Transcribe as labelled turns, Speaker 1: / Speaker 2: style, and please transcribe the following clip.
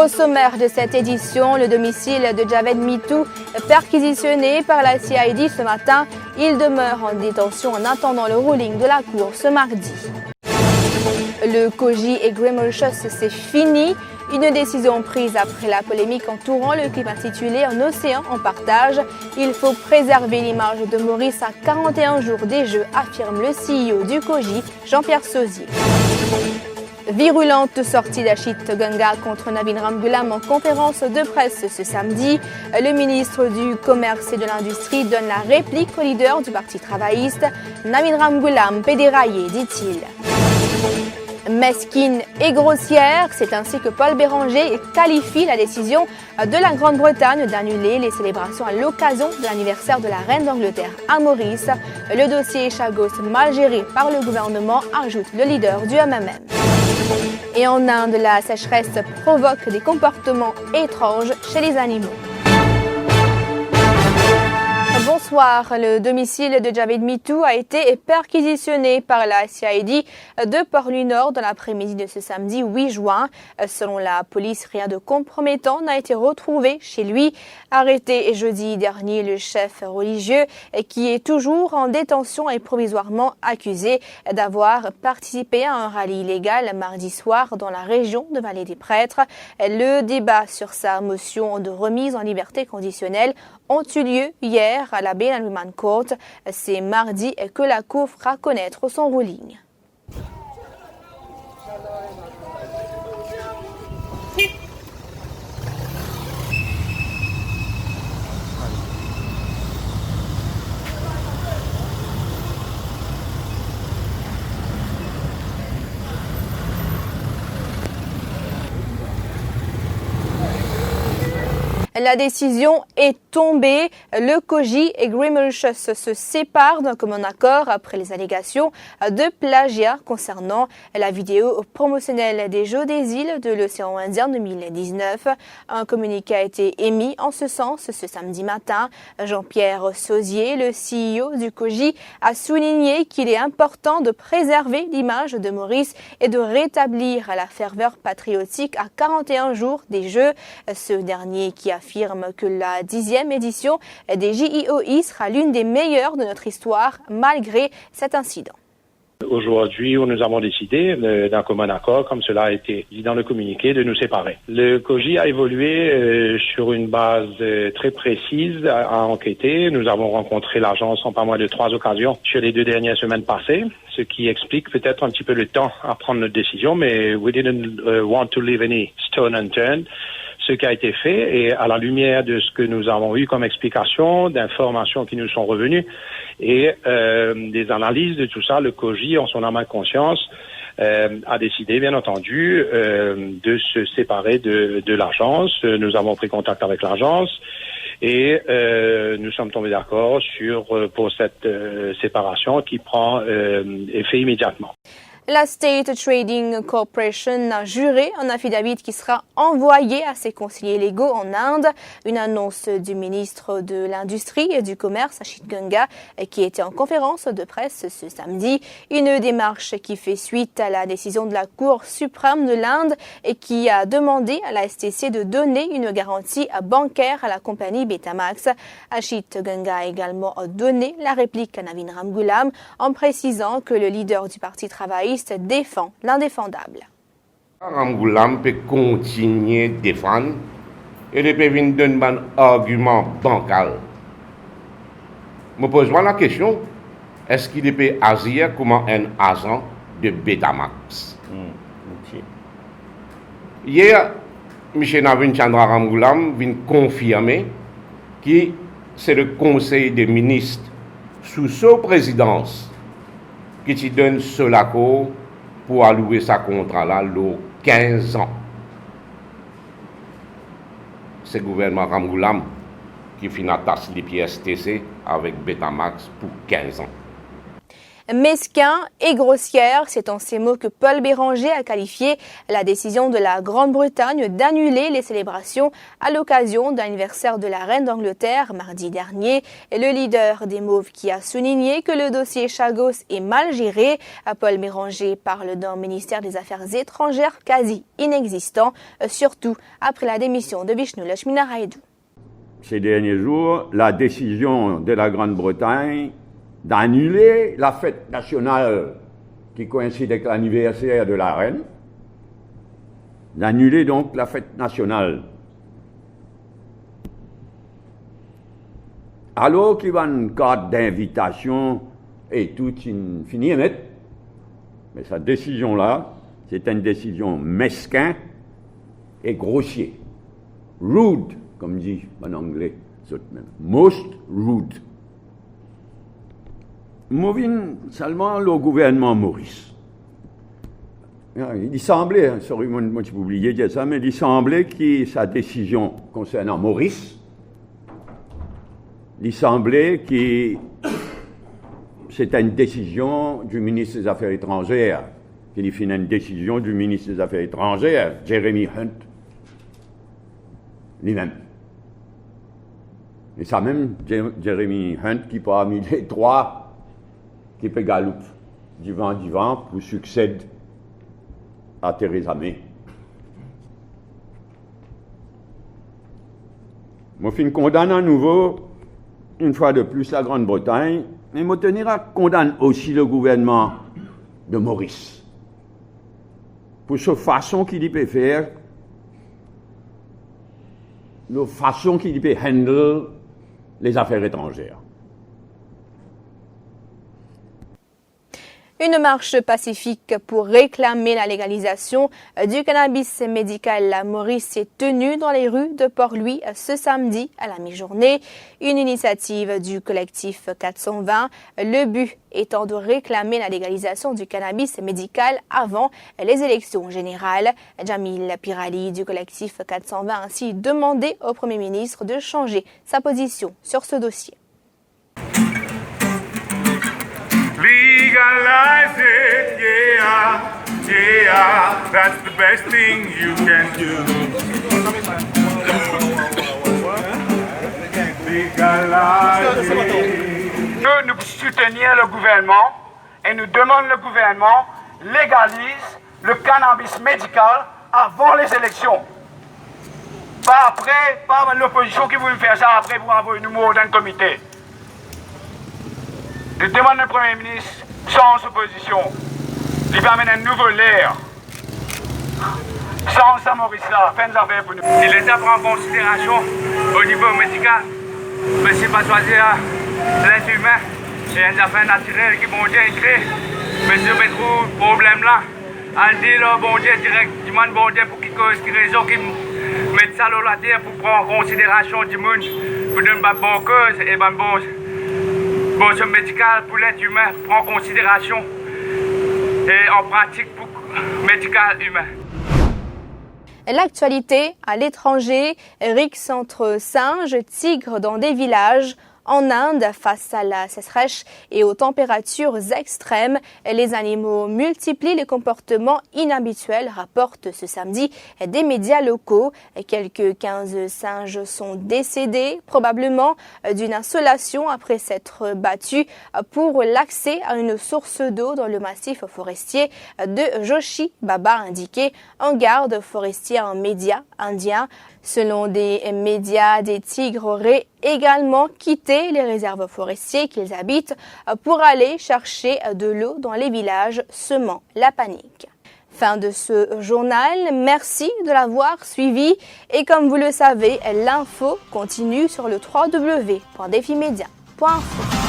Speaker 1: Au sommaire de cette édition, le domicile de Javed Mitou, perquisitionné par la CID ce matin, il demeure en détention en attendant le ruling de la Cour ce mardi. Le Koji et Grimmelschutz, c'est fini. Une décision prise après la polémique entourant le clip intitulé Un océan en partage. Il faut préserver l'image de Maurice à 41 jours des Jeux, affirme le CEO du Koji, Jean-Pierre Sauzet. Virulente sortie d'Achit Ganga contre Navin Ramgoolam en conférence de presse ce samedi. Le ministre du Commerce et de l'Industrie donne la réplique au leader du Parti travailliste. Navin Ramgoolam peut dérailler, dit-il. Mesquine et grossière, c'est ainsi que Paul Béranger qualifie la décision de la Grande-Bretagne d'annuler les célébrations à l'occasion de l'anniversaire de la reine d'Angleterre à Maurice. Le dossier Chagos mal géré par le gouvernement, ajoute le leader du MMM. Et en Inde, la sécheresse provoque des comportements étranges chez les animaux. Bonsoir. Le domicile de Javed Mitou a été perquisitionné par la CID de Port-Louis-Nord dans l'après-midi de ce samedi 8 juin. Selon la police, rien de compromettant n'a été retrouvé chez lui. Arrêté jeudi dernier, le chef religieux, qui est toujours en détention, est provisoirement accusé d'avoir participé à un rallye illégal mardi soir dans la région de Vallée des Prêtres. Le débat sur sa motion de remise en liberté conditionnelle ont eu lieu hier à la Bain and Remand Court. C'est mardi que la Cour fera connaître son ruling. La décision est tombée. Le Koji et Grimmelschutz se séparent d'un commun accord après les allégations de plagiat concernant la vidéo promotionnelle des Jeux des îles de l'océan Indien 2019. Un communiqué a été émis en ce sens ce samedi matin. Jean-Pierre Sauzet, le CEO du Koji, a souligné qu'il est important de préserver l'image de Maurice et de rétablir la ferveur patriotique à 41 jours des Jeux. Ce dernier qui affirme que la 10e édition des JIOI sera l'une des meilleures de notre histoire malgré cet incident.
Speaker 2: Aujourd'hui, nous avons décidé d'un commun accord, comme cela a été dit dans le communiqué, de nous séparer. Le Koji a évolué sur une base très précise à enquêter. Nous avons rencontré l'agence en pas moins de 3 occasions sur les 2 dernières semaines passées, ce qui explique peut-être un petit peu le temps à prendre notre décision, mais we didn't want to leave any stone unturned. Ce qui a été fait, et à la lumière de ce que nous avons eu comme explication, d'informations qui nous sont revenues et des analyses de tout ça, le Koji, en son âme et conscience, a décidé, bien entendu, de se séparer de l'agence. Nous avons pris contact avec l'agence et nous sommes tombés d'accord pour cette séparation qui prend effet immédiatement.
Speaker 1: La State Trading Corporation a juré un affidavit qui sera envoyé à ses conseillers légaux en Inde. Une annonce du ministre de l'Industrie et du Commerce, Achit Ganga, qui était en conférence de presse ce samedi. Une démarche qui fait suite à la décision de la Cour suprême de l'Inde et qui a demandé à la STC de donner une garantie bancaire à la compagnie Betamax. Achit Ganga a également donné la réplique à Navin Ramgoolam en précisant que le leader du Parti travailliste défend l'indéfendable.
Speaker 3: Ramgoolam peut continuer à défendre et de venir donner un argument bancal. Je me pose la question, est-ce qu'il peut agir comme un agent de Betamax? Hier, M. Navin Chandra Ramgoolam vient confirmer que c'est le Conseil des ministres sous sa présidence qui te donne seul accord pour allouer sa contrat là, le 15 ans. C'est le gouvernement Ramgoolam qui finit les pièces TC avec Betamax pour 15 ans.
Speaker 1: Mesquin et grossière, c'est en ces mots que Paul Béranger a qualifié la décision de la Grande-Bretagne d'annuler les célébrations à l'occasion de l'anniversaire de la reine d'Angleterre mardi dernier. Le leader des Mauves qui a souligné que le dossier Chagos est mal géré. Paul Béranger parle d'un ministère des Affaires étrangères quasi inexistant, surtout après la démission de Vishnu Lakshminarayalu.
Speaker 4: Ces derniers jours, la décision de la Grande-Bretagne d'annuler la fête nationale qui coïncide avec l'anniversaire de la reine, d'annuler donc la fête nationale. Alors qu'il y a une carte d'invitation et tout fini à mettre, mais cette décision-là, c'est une décision mesquin et grossier. Rude, comme dit en anglais, most rude. Moving seulement le gouvernement Maurice. Il semblait, sorry, moi j'ai oublié de dire ça, mais il semblait que sa décision concernant Maurice, il semblait que c'était une décision du ministre des Affaires étrangères, qu'il y a une décision du ministre des Affaires étrangères, Jeremy Hunt, lui-même. Et ça même, Jeremy Hunt, qui parmi les trois, qui peut galoper du vent pour succéder à Theresa May. Moi, je condamne à nouveau, une fois de plus, la Grande-Bretagne, mais je tenir à condamner aussi le gouvernement de Maurice pour cette façon qu'il peut faire, la façon qu'il peut handle les affaires étrangères.
Speaker 1: Une marche pacifique pour réclamer la légalisation du cannabis médical à Maurice s'est tenue dans les rues de Port-Louis ce samedi à la mi-journée. Une initiative du collectif 420. Le but étant de réclamer la légalisation du cannabis médical avant les élections générales. Jamil Pirali du collectif 420 a ainsi demandé au Premier ministre de changer sa position sur ce dossier.
Speaker 5: Legalize it, yeah, yeah, that's the best thing you can do. Legalize it.
Speaker 6: Nous soutenir le gouvernement et nous demandons le gouvernement légalise le cannabis médical avant les élections. Pas après, pas l'opposition qui veut faire ça après pour avoir une numéro d'un comité. Je demande au Premier ministre, sans opposition, il va amener une nouvelle ère. Sans ça, Maurice-là, fin des affaires pour nous. Si l'État prend en considération au niveau médical, mais c'est pas choisir l'être humain et une affaire naturelle qui bon Dieu écrit. Mais si on trouve ce problème-là, on dit le bon Dieu direct, demande bon Dieu pour qu'il cause, qu'il raison, qu'il mette ça dans la terre pour prendre en considération du monde, pour donner une bonne cause et une bonne ce médical pour l'être humain prend en considération et en pratique pour médical humain.
Speaker 1: L'actualité à l'étranger, rixe entre singes, tigres dans des villages. En Inde, face à la sécheresse et aux températures extrêmes, les animaux multiplient les comportements inhabituels, rapportent ce samedi des médias locaux. Quelques 15 singes sont décédés, probablement d'une insolation après s'être battus pour l'accès à une source d'eau dans le massif forestier de Joshi Baba, indiqué un garde forestier à un média indien. Selon des médias, des tigres auraient également quitté les réserves forestières qu'ils habitent pour aller chercher de l'eau dans les villages, semant la panique. Fin de ce journal, merci de l'avoir suivi et comme vous le savez, l'info continue sur le www.defimedia.info.